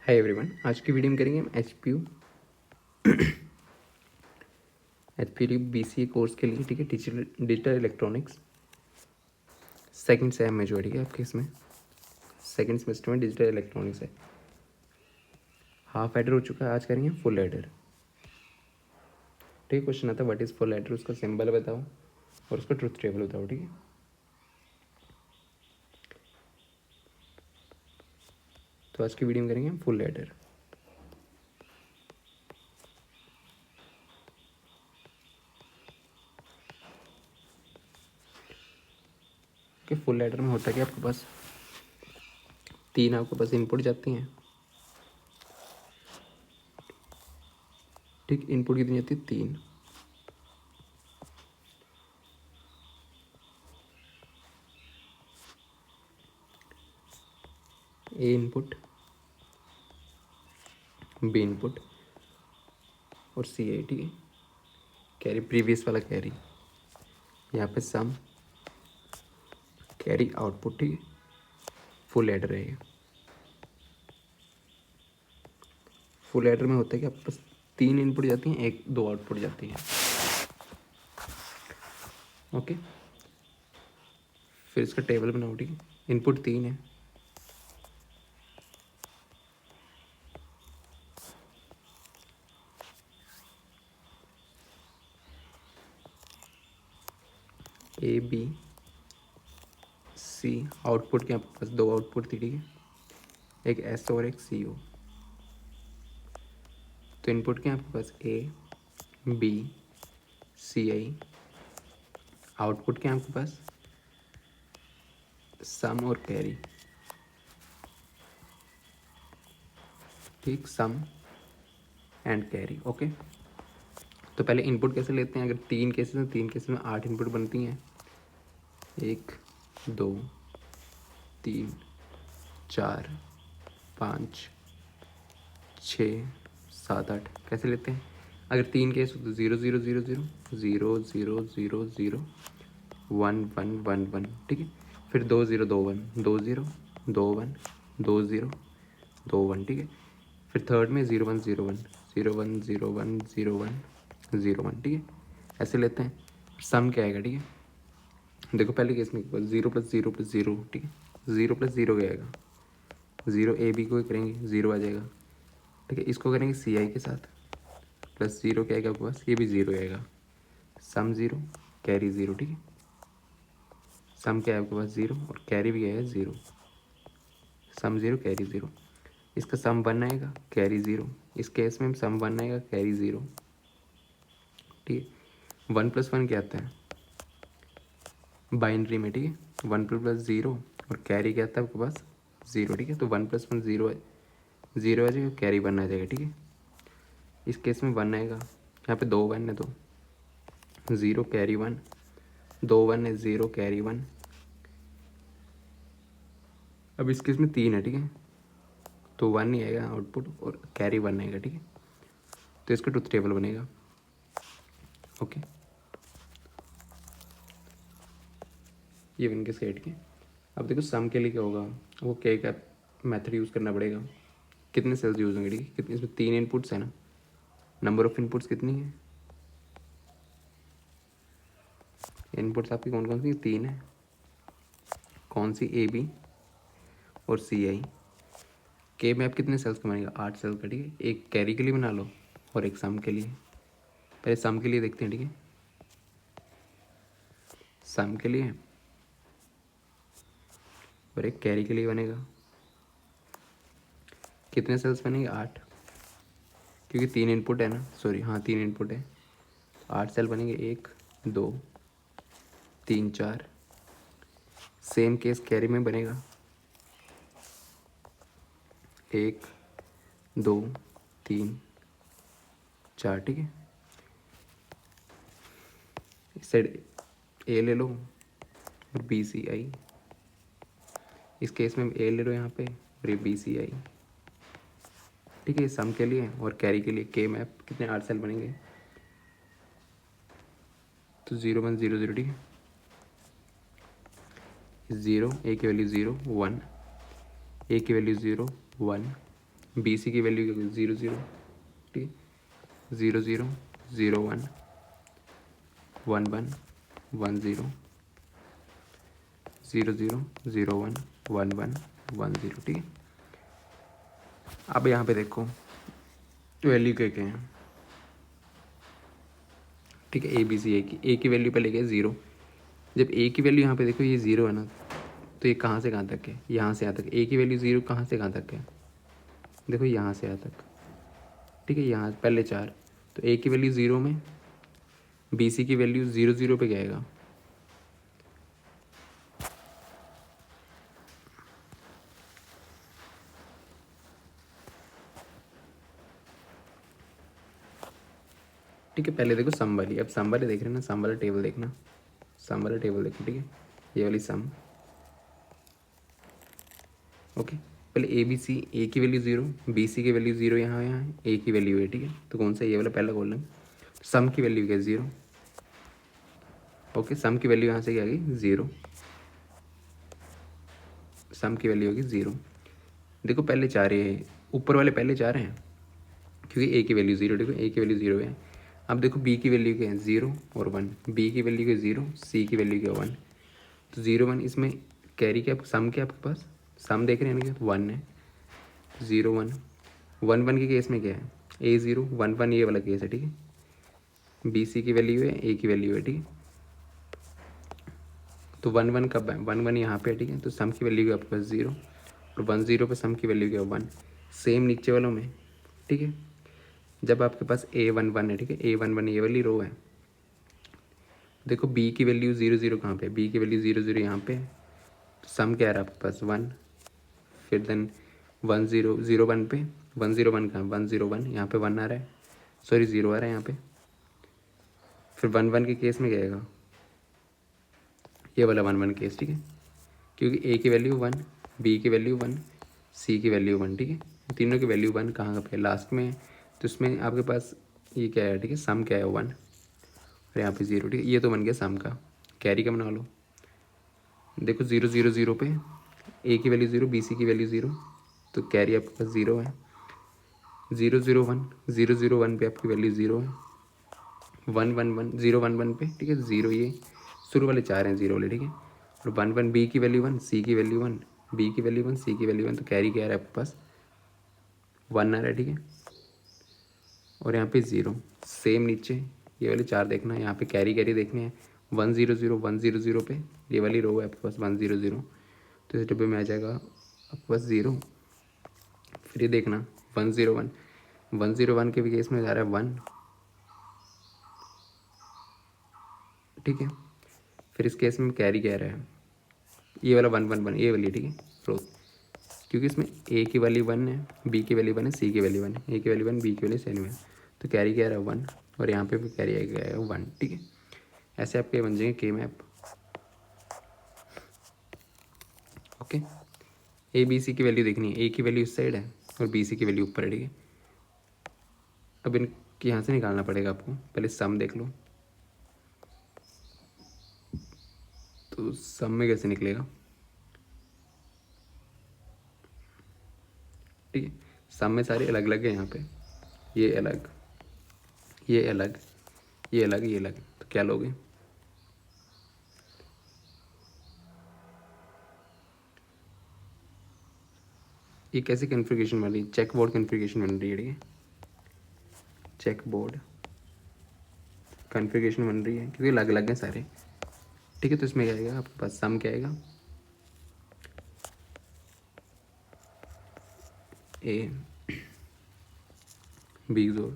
Hi everyone, आज की video में करेंगे हम H P U BCA course के लिए। ठीक है, डिजिटल इलेक्ट्रॉनिक्स सेकंड सेम में जो है, ठीक है, आपके इसमें सेकंड सेमेस्टर में डिजिटल इलेक्ट्रॉनिक्स है। हाफ एडर हो चुका है, आज करेंगे फुल एडर। ठीक है, क्वेश्चन आता है व्हाट इज़ फुल एडर, उसका सिंबल बताओ और उसका ट्रुथ टेबल बताओ। ठीक है, तो आज की वीडियो में करेंगे हम full adder. Okay, full adder में होता है कि आपके पास तीन आपके पास इनपुट जाती हैं। ठीक, इनपुट कितनी जाती है? तीन। ए इनपुट, बी इनपुट और सी आई। ठीक है, कैरी प्रीवियस वाला कैरी, यहाँ पे सम कैरी आउटपुट। ठीक है, फुल एडर रहेगा। फुल एडर में होता है कि आपके पास तीन इनपुट जाती हैं, एक दो आउटपुट जाती हैं। ओके, फिर इसका टेबल बनाओ। ठीक है, इनपुट तीन है, ए बी सी। आउटपुट के आपके पास दो आउटपुट थी। ठीक है, एक एस और एक सी ओ। तो इनपुट के आपके पास ए बी सी आई। आउटपुट के आपके पास सम और कैरी। ठीक, सम एंड कैरी। ओके, तो पहले इनपुट कैसे लेते हैं? अगर तीन केसेस हैं, तीन केसेस में 8 इनपुट बनती हैं। 1 2 3 4 5 6 7 8। कैसे लेते हैं? अगर तीन केस हो तो 0 0 0 0 0 0 0 0 1 1 1 1। ठीक है, फिर 2 0 2 1 2 0 2 1 2 0 2 1। ठीक है, फिर थर्ड में 0 1 0 1 0 1 0 1 0 1 0 1। ठीक है, ऐसे लेते हैं। सम क्या आएगा? ठीक है, देखो पहले केस में 0 + 0 + 0। ठीक है, 0 + 0 क्या आएगा? 0 ए बी को करेंगे 0 आ जाएगा। ठीक है, इसको करेंगे सी आई के साथ, प्लस 0 क्या आएगा आपके पास? ये भी 0 आएगा। सम 0 कैरी 0। ठीक है, सम क्या है आपके पास? 0 और कैरी भी आएगा 0। सम 0 कैरी 0। इसका सम 1 आएगा, कैरी 0। इस केस में सम 1 आएगा, कैरी 0। ठीक है, 1 + 1 क्या आता है बाइनरी में? ठीक है, 1 + 0 और कैरी क्या आता है आपके पास? 0। ठीक है, तो 1 + 1 0 0 आ जाएगा, कैरी 1 आ जाएगा। ठीक है, इस केस में 1 आएगा, यहाँ पे 2 1 है तो 0 कैरी 1, 2 1 है 0 कैरी 1। अब इस केस में 3 है। ठीक है, तो 1 ही आएगा आउटपुट और कैरी 1 आएगा। ठीक है, तो इसका ट्रुथ टेबल बनेगा। ओके, ये बन के सेट के। अब देखो सम के लिए क्या होगा, वो क्या मेथड यूज़ करना पड़ेगा। कितने सेल्स यूज होंगे? ठीक है, कितने? इसमें 3 इनपुट्स है ना, नंबर ऑफ इनपुट्स कितनी है? इनपुट्स आपकी कौन कौन सी? 3 है। कौन सी? ए बी और सी आई। के में आप कितने सेल्स का बनेगा? 8 सेल्स का। ठीक है, एक कैरी के लिए बना लो और एक सम के लिए। पहले सम के लिए देखते हैं। ठीक है, सम के लिए और एक कैरी के लिए बनेगा। कितने सेल्स बनेंगे? 8, क्योंकि 3 इनपुट है ना, सॉरी हाँ 3 इनपुट है, 8 सेल बनेंगे। 1 2 3 4। सेम केस कैरी में बनेगा 1 2 3 4। ठीक है, इस साइड ए ले लो और बी सी आई। इस केस में ए ले लो यहाँ पे और ये बी सी आई। ठीक है, सम के लिए और कैरी के लिए के मैप कितने 8 सेल बनेंगे, तो 0 1 0 0। ठीक है, 0 ए की वैल्यू 0 1, ए की वैल्यू 0 1, बी सी की वैल्यू क्या, 0 0, ठीक है, 0 0 0 1 1 1 1 0 0 0 0 1 1 1 1 0, ठीक है। अब यहाँ पे देखो वैल्यू क्या क्या है, ठीक है, ए बी सी, ए की वैल्यू पहले क्या है 0। जब ए की वैल्यू यहाँ पे देखो ये 0 है ना, तो ये कहाँ से कहाँ तक है, यहाँ से यहाँ तक। ए की वैल्यू 0 कहाँ से कहाँ तक है, देखो यहाँ से यहाँ तक, ठीक है, यहाँ पहले 4। तो ए की वैल्यू 0 में, बी सी की वैल्यू 0 0 पे क्या आएगा, ठीक है। पहले देखो सम वाली, अब सम वाले देख रहे हैं ना, सम वाला टेबल देखना, सम वाला टेबल देखो, ठीक है, ये वाली सम, ओके। पहले ए बी सी, ए की वैल्यू 0, बी सी की वैल्यू 0, यहाँ यहाँ है, ए की वैल्यू है, ठीक है। तो कौन सा, ये वाला पहला कॉलम। सम की वैल्यू क्या है 0, ओके। सम की वैल्यू यहाँ से क्या आ गई 0, सम की वैल्यू होगी 0। देखो पहले 4 है, ऊपर वाले पहले 4 हैं, क्योंकि ए की वैल्यू 0, देखो ए की वैल्यू 0 है। अब देखो बी की वैल्यू क्या है 0 और 1, बी की वैल्यू क्या 0, सी की वैल्यू क्या 1। तो 0 1 इसमें कैरी क्या, सम क्या आपके पास, सम देख रहे हैं ना, 1 है, 0 1 1 1 के केस में क्या है, ए 0 1 1, ये वाला केस है, ठीक है। बी सी की वैल्यू है, ए की वैल्यू है, ठीक है। तो 1 1 कब है, 1 1 यहाँ पे है, ठीक है। तो सम की वैल्यू क्या आपके पास 0, और 1 0 पे सम की वैल्यू क्या 1। सेम नीचे वालों में, ठीक है। जब आपके पास ए 1 1 है, ठीक है, ए 1 1 ये वाली रो है, देखो बी की वैल्यू 0 0 कहाँ पे, बी की वैल्यू 0 0 यहाँ पे। तो सम क्या आ रहा है आपके पास 1, फिर देन 1 0 0 1 पे, 1 0 1 कहाँ, 1 0 1 यहाँ पे 1 आ रहा है, सॉरी 0 आ रहा है यहाँ पे। फिर 1 1 के केस में क्या आएगा, ये वाला 1 1 केस, ठीक है, क्योंकि ए की वैल्यू 1, बी की वैल्यू 1, सी की वैल्यू 1, ठीक है। तीनों की वैल्यू 1 कहाँ पे लास्ट में है, तो इसमें आपके पास ये क्या है, ठीक है, सम क्या है 1, और यहाँ पे 0, ठीक है। ये तो बन गया सम का, कैरी का बना लो। देखो 0 0 0 पे ए की वैल्यू 0, बी सी की वैल्यू 0, तो कैरी आपके पास 0 है। 0 0 1 0 0 1 पे आपकी वैल्यू 0 है, 1 1 1 0 1 1 पे, ठीक है, 0, ये शुरू वाले 4 हैं 0 वाले, ठीक है। और 1 1 बी की वैल्यू 1, सी की वैल्यू 1, बी की वैल्यू 1, सी की वैल्यू 1, तो कैरी क्या आ रहा है आपके पास 1 आ रहा है, ठीक है। और यहाँ पे 0, सेम नीचे ये वाले 4 देखना है, यहाँ पे कैरी कैरी देखने हैं, 1 0 0 1 0 0 पे ये वाली रो है आपके पास 1 0 0, तो इस डब्बे में आ जाएगा आपके पास 0। फिर ये देखना 1 0 1 1 0 1 के भी केस में जा रहा है 1, ठीक है। फिर इस केस में कैरी कह रहा है ये वाला 1 1 1, ये वाली, ठीक है, रो, क्योंकि इसमें ए की वैल्यू 1 है, बी की वैल्यू 1 है, सी की वैल्यू 1 है, ए की वैल्यू 1, बी की वैल्यू सेम है, तो कैरी क्या रहा है 1, और यहाँ पे भी कैरी आएगा 1, ठीक है। ऐसे आपके बन जाएंगे के map, okay. A B C की वैल्यू देखनी है, ए की वैल्यू इस साइड है और बी सी की वैल्यू ऊपर है, ठीक है। अब इनके यहाँ से निकालना पड़ेगा आपको, पहले सम देख लो, तो सम में कैसे निकलेगा, ठीक है। सम में सारे अलग अलग है, यहाँ पे ये अलग, ये अलग, ये अलग, ये अलग, तो क्या लोगे, ये कैसी कन्फिग्रेशन बन रही है, चेक बोर्ड कन्फिग्रेशन बन रही है, ठीक है, चेक बोर्ड कन्फिग्रेशन बन रही है, क्योंकि अलग अलग हैं सारे, ठीक है। तो इसमें क्या आएगा आपके पास, सम क्या आएगा, ए बी जोड़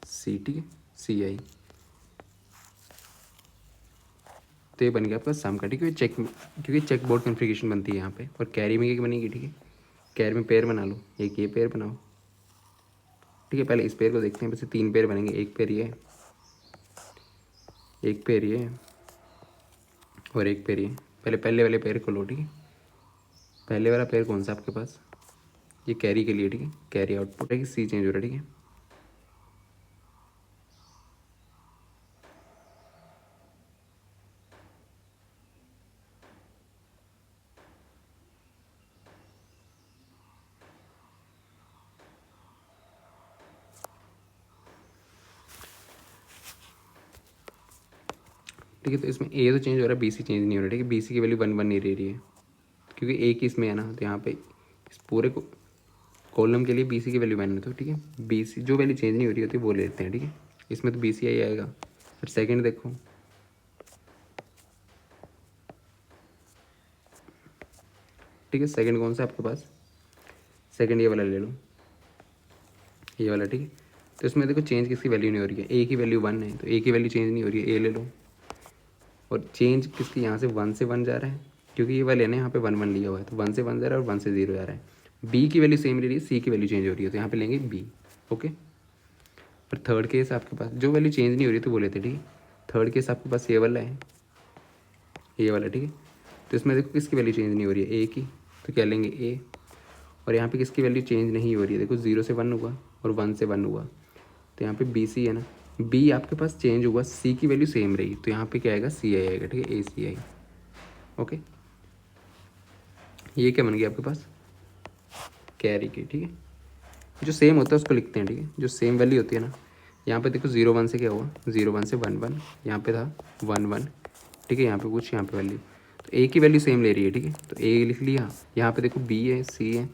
सी, ठीक है, सी आई, तो ये बन गया आपका सम का, ठीक है। क्योंकि चेक बोर्ड कन्फिग्रेशन बनती है यहाँ पे, और कैरी में क्या बनेगी, ठीक है, कैरी में पेयर बना लो, एक ये पेयर बनाओ, ठीक है। पहले इस पेयर को देखते हैं, वैसे 3 पेयर बनेंगे, एक पेयर ये, एक पेयर ये, और एक पेयर ये। पहले पहले वाले पेयर को लो, ठीक है। पहले वाला पेयर कौन सा आपके पास, ये कैरी के लिए, ठीक है, कैरी आउटपुट है कि सी चेंज हो रहा है, ठीक है। ठीक है। तो इसमें ए तो चेंज हो रहा है, बी सी चेंज नहीं हो रहा है, ठीक है। बी सी की वैल्यू 1 1 नहीं रह रही है क्योंकि ए की इसमें है ना, तो यहाँ पे इस पूरे कॉलम के लिए बी सी की वैल्यू 1 है, तो ठीक है। बी सी जो वैल्यू चेंज नहीं हो रही होती वो ले लेते हैं, ठीक है। इसमें तो बी सी आई आएगा। फिर सेकेंड देखो, ठीक है। सेकेंड कौन सा है आपके पास? सेकेंड ये वाला ले लो, ये वाला, ठीक है। तो इसमें देखो चेंज किसकी वैल्यू नहीं हो रही है, ए की वैल्यू 1 है, तो ए की वैल्यू चेंज नहीं हो रही है, ए ले लो। और चेंज किसकी, यहाँ से 1 से 1 जा रहा है क्योंकि ये वाले ना यहाँ पे 1 1 लिया हुआ है, तो 1 से 1 जा रहा है और 1 से 0 जा रहा है। बी की वैल्यू सेम ले रही है, सी की वैल्यू चेंज हो रही है, तो यहाँ पे लेंगे बी। ओके। और थर्ड केस आपके पास जो वैल्यू चेंज नहीं हो रही तो वो लेते, ठीक है। थर्ड केस आपके पास ये वाला है, ये वाला, ठीक है। तो इसमें देखो किसकी वैल्यू चेंज नहीं हो रही है, ए की, तो क्या लेंगे ए। और यहाँ पे किसकी वैल्यू चेंज नहीं हो रही है, देखो 0 से 1 हुआ और 1 से 1 हुआ, तो यहाँ पे बी सी है ना, बी आपके पास चेंज हुआ, सी की वैल्यू सेम रही, तो यहाँ पे क्या आएगा, सी आई आएगा, ठीक है, ए सी आई। ओके। ये क्या बन गया आपके पास, कैरी की, ठीक है। जो सेम होता है उसको लिखते हैं, ठीक है। जो सेम वैल्यू होती है ना, यहाँ पे देखो 0 1 से क्या हुआ, 0 1 से 1 1, यहाँ पे था 1 1, ठीक है। यहाँ पे कुछ, यहाँ पे वैल्यू, तो ए की वैल्यू सेम ले रही है, ठीक है। तो ए लिख लिया। यहाँ पे देखो बी है, सी है,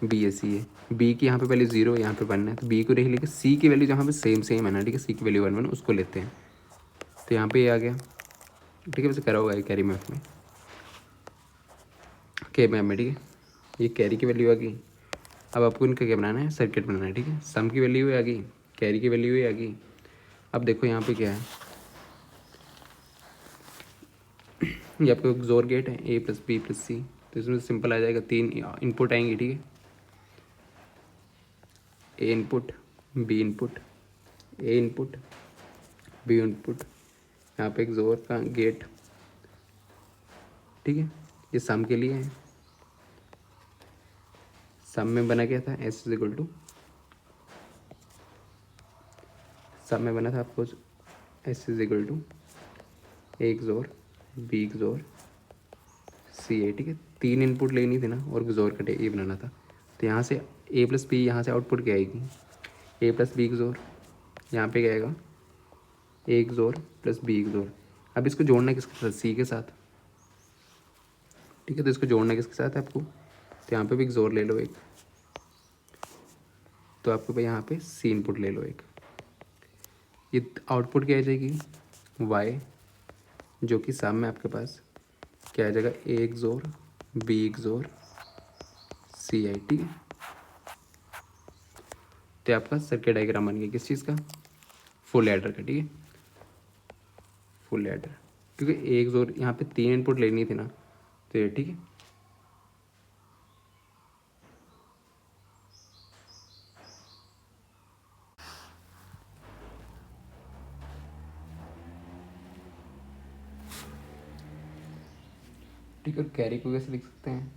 बी है, सी है। बी की यहाँ पे वैल्यू 0, यहाँ पे 1 है, तो बी को देख लेके सी की वैल्यू जहाँ पे सेम सेम है ना, ठीक है, सी की वैल्यू 1 1, उसको लेते हैं। तो यहाँ पे ये आ गया, ठीक है। वैसे करा होगा ये कैरी मैथ में, के मैथ में, ठीक है। ये कैरी की वैल्यू आ गई। अब आपको इनका क्या बनाना है, सर्किट बनाना है, ठीक है। सम की वैल्यू आ गई, कैरी की वैल्यू आ गई। अब देखो यहाँ पे क्या है, ये आपको एक जोर गेट है, ए प्लस बी प्लस सी, तो इसमें सिंपल आ जाएगा, 3 इनपुट आएंगे, ठीक है। ए इनपुट, बी इनपुट, ए इनपुट, बी इनपुट, यहाँ पे एक जोर का गेट, ठीक है। ये सम के लिए है। सम में बना क्या था, एस इज इक्वल टू, सम में बना था आपको एस इज इक्वल टू एक जोर बी जोर सी ए, ठीक है। 3 इनपुट लेनी थी ना और जोर कटे ए बनाना था, तो यहाँ से ए प्लस बी, यहाँ से आउटपुट क्या आएगी, ए प्लस बी जोर, यहाँ पे क्या आएगा, एक जोर प्लस बी जोर। अब इसको जोड़ना है किसके साथ, सी के साथ, ठीक है। तो इसको जोड़ना किसके साथ है आपको, तो यहाँ पे भी एक जोर ले लो एक, तो आपको भाई यहाँ पे सी इनपुट ले लो एक। ये आउटपुट क्या आ जाएगी, वाई, जो कि सम में आपके पास क्या आ जाएगा, ए एक जोर बी एक जोर सी आई, ठीक है। तो आपका सर्किट डायग्राम बन गया किस चीज़ का, फुल एडर का, ठीक है। फुल एडर, क्योंकि एक जोर यहाँ पे 3 इनपुट लेनी थी ना, तो ये ठीक है। ठीक है, कैरी को कैसे लिख सकते हैं,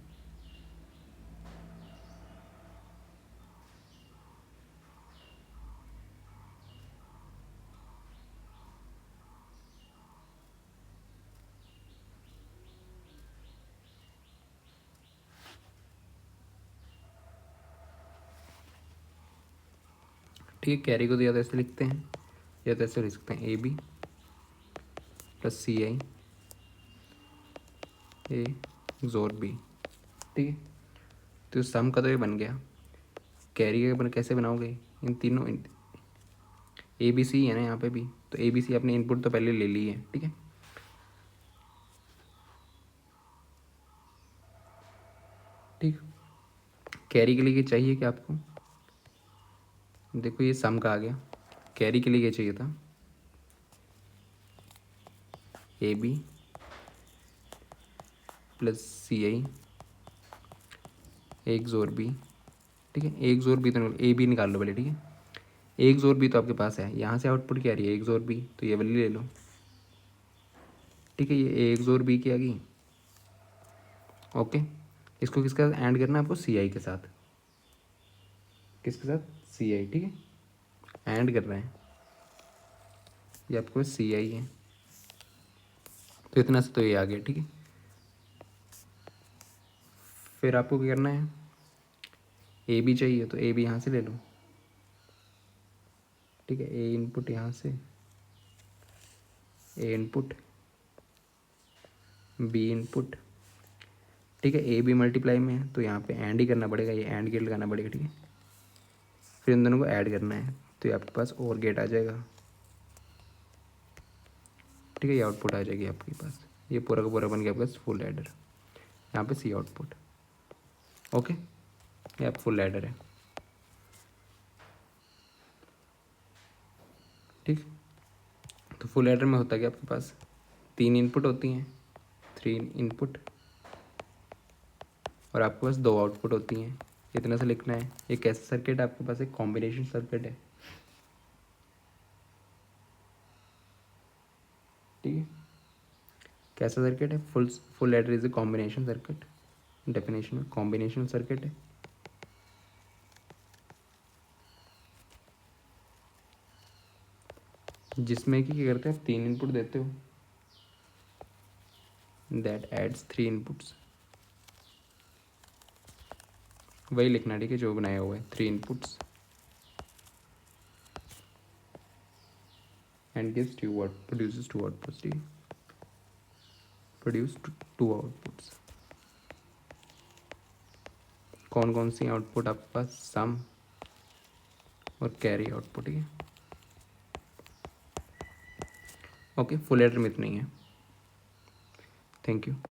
ठीक है। कैरी को तो या तो ऐसे लिखते हैं या तो ऐसे लिख सकते हैं, ए बी प्लस सी आई ए जोर बी, ठीक है। तो सम का तो ये बन गया। कैरी का बन कैसे बनाओगे, इन तीनों ए बी सी है ना यहाँ पे भी, तो ए बी सी अपने इनपुट तो पहले ले ली है, ठीक है। ठीक, कैरी के लिए ये चाहिए कि आपको, देखो ये सम का आ गया, कैरी के लिए ये चाहिए था, ए बी प्लस सी आई एक जोर बी, ठीक है। एक जोर बी तो ए बी निकाल लो पहले, ठीक है। एक जोर बी तो आपके पास है, यहाँ से आउटपुट क्या आ रही है, एक जोर बी, तो ये वाली ले लो, ठीक है। ये एक जोर बी की आ गई। ओके, इसको किसके साथ ऐड करना है आपको, सी आई के साथ, किसके साथ, सी आई, ठीक है। ऐड कर रहे हैं, ये आपको सी आई है, तो इतना से तो ये आ गया, ठीक है। फिर आपको क्या करना है, ए बी चाहिए तो ए बी यहाँ से ले लो, ठीक है। ए इनपुट यहाँ से, ए इनपुट बी इनपुट, ठीक है। ए बी मल्टीप्लाई में है तो यहाँ पे एंड ही करना पड़ेगा, ये एंड गेट लगाना पड़ेगा, ठीक है। फिर इन दोनों को ऐड करना है तो ये आपके पास और गेट आ जाएगा, ठीक है। ये आउटपुट आ जाएगी आपके पास, ये पूरा का पूरा बन गया आपके पास फुल एडर। यहाँ पे सी आउटपुट, ओके, ये आप फुल एडर है, ठीक। तो फुल एडर में होता क्या आपके पास 3 इनपुट होती हैं, 3 इनपुट, और आपके पास 2 आउटपुट होती हैं। इतना से लिखना है। ये कैसा सर्किट है आपके पास, एक कॉम्बिनेशन सर्किट है, ठीक है। कैसा सर्किट है, full adder is a combination circuit, definition में कॉम्बिनेशन सर्किट है, जिसमें कि क्या करते हैं, 3 इनपुट देते हो, दैट एड्स 3 इनपुट्स, वही लिखना, ठीक है, जो बनाया हुआ है, 3 inputs and gives 2 out, produces 2 outputs, ठीक है, प्रोड्यूस 2 आउटपुट्स। कौन कौन सी आउटपुट आपके पास, सम और कैरी आउटपुट, ठीक है। ओके, फुल एडर में इतना ही है। Thank you.